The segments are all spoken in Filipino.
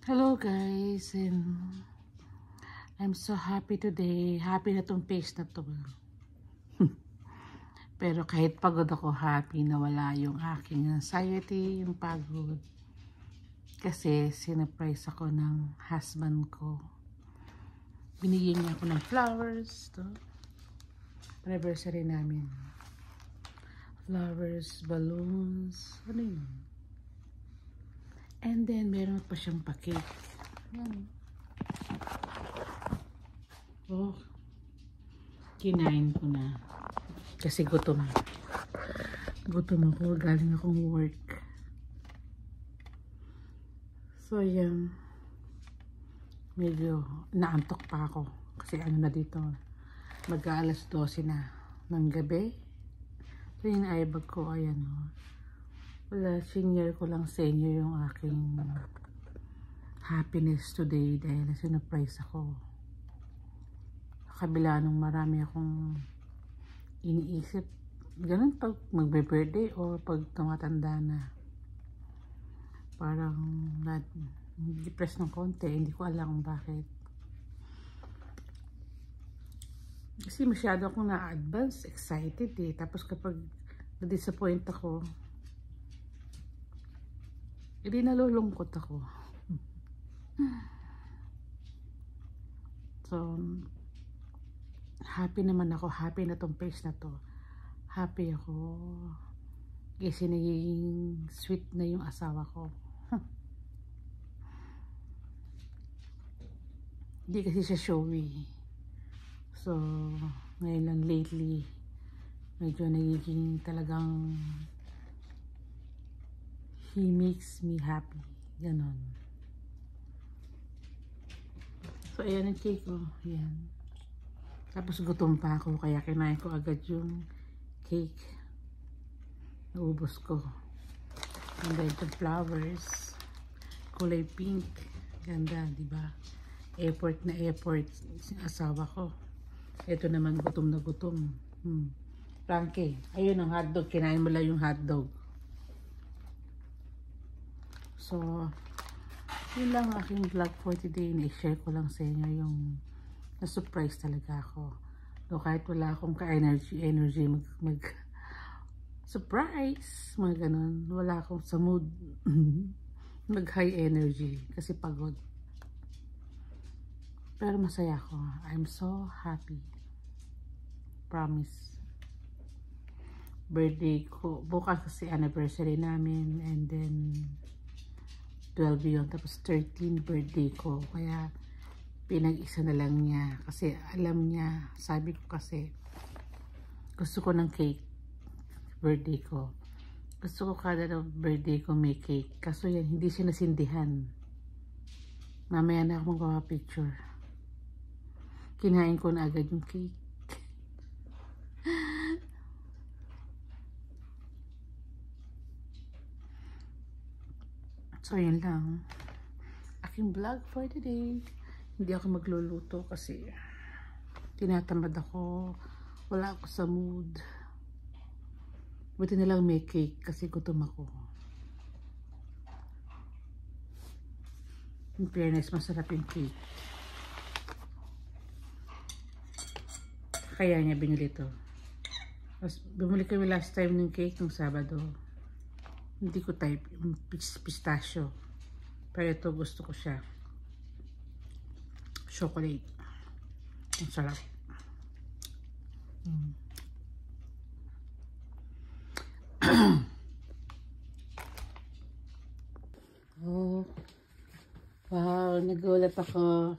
Hello guys, and I'm so happy today. Happy na tong page na to. Pero kahit pagod ako, happy na wala yung aking anxiety, yung pagod. Kasi sinurprise ako ng husband ko. Binigyan niya ako ng flowers. To. Anniversary namin. Flowers, balloons, ano yun? And then meron pa siyang pa-cake. Yan. Oh, kinain ko na. Kasi gutom. Gutom ako. Galing akong work. So, yan. Medyo naantok pa ako. Kasi ano na dito. Mag-aalas 12 na ng gabi. So, yung eyebag ko. Ayan o. Wala, senior ko lang sa inyo yung aking happiness today dahil sinurprise ako. Kabila nung marami akong iniisip. Ganun pag magbe-birthday o pag tumatanda na. Parang na-depress ng konti. Hindi ko alam bakit. Kasi masyado akong na-advance, excited eh. Tapos kapag na-disappoint ako, hindi nalulungkot ako. So, happy naman ako. Happy na tong page na to. Happy ako. Kasi naging sweet na yung asawa ko. Hindi kasi siya showy. So, ngayon lang lately, medyo nagiging talagang he makes me happy. Ganon. So, ayan ang cake ko. Ayan. Tapos gutom pa ako, kaya kinain ko agad yung cake. Naubos ko. And then the flowers. Kulay pink. Ganda, diba? Effort na effort yung asawa ko. Ito naman gutom na gutom. Frankie, ayun ang hotdog. Kinain mo lang yung hotdog. So, yun lang aking vlog for today. Na-share ko lang sa inyo yung na-surprise talaga ako. So, kahit wala akong ka-energy mag-surprise, mga ganun. Wala akong sa mood mag-high energy kasi pagod. Pero masaya ako. I'm so happy. Promise. Birthday ko. Bukas kasi anniversary namin. And then 12 yun. Tapos 13 birthday ko. Kaya pinag-isa na lang niya. Kasi alam niya. Sabi ko kasi gusto ko ng cake. Birthday ko. Gusto ko kada birthday ko may cake. Kaso yan, hindi siya nasindihan. Mamaya na ako magawa picture. Kinain ko na agad yung cake. So, yun lang. Aking vlog for today. Hindi ako magluluto kasi tinatamad ako. Wala ako sa mood. Buti na lang may cake kasi gutom ako. In fairness, masarap yung cake. Kaya niya binili to. Bumili kami last time ng cake nung Sabado. Hindi ko type yung pistachio. Pero ito gusto ko siya. Chocolate. Ang sarap. Oh. Wow, nagulat ako.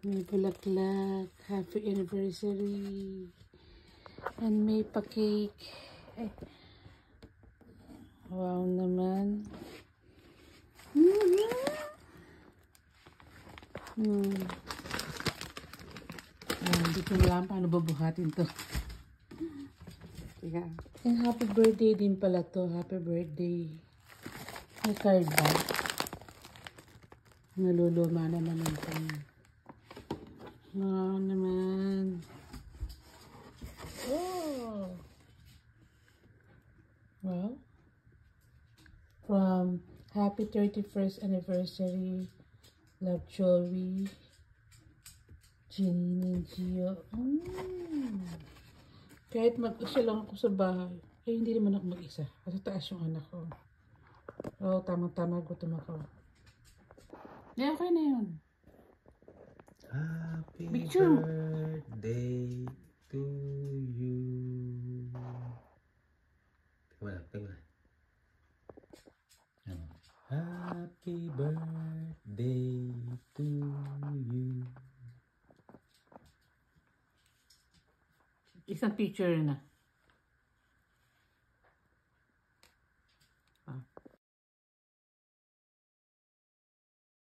May bulaklak. Happy anniversary. And may pa-cake. Wow naman. Hindi ko alam paano babuhatin to. Yeah. And happy birthday din pala to. Happy birthday. May card ba? Naluluma na naman ito. Wow naman. Oh! Well, from Happy 31st anniversary. Love, Joey. Jenny and Gio. Kahit mag-isa lang ako sa bahay, ay hindi naman ako mag-isa. Kasi taas yung anak ko. Oo, tamang-tama, gutom ako. Eh, okay na yun. Happy Picture. birthday to you. Teka mo. Happy birthday to you. Isang picture na.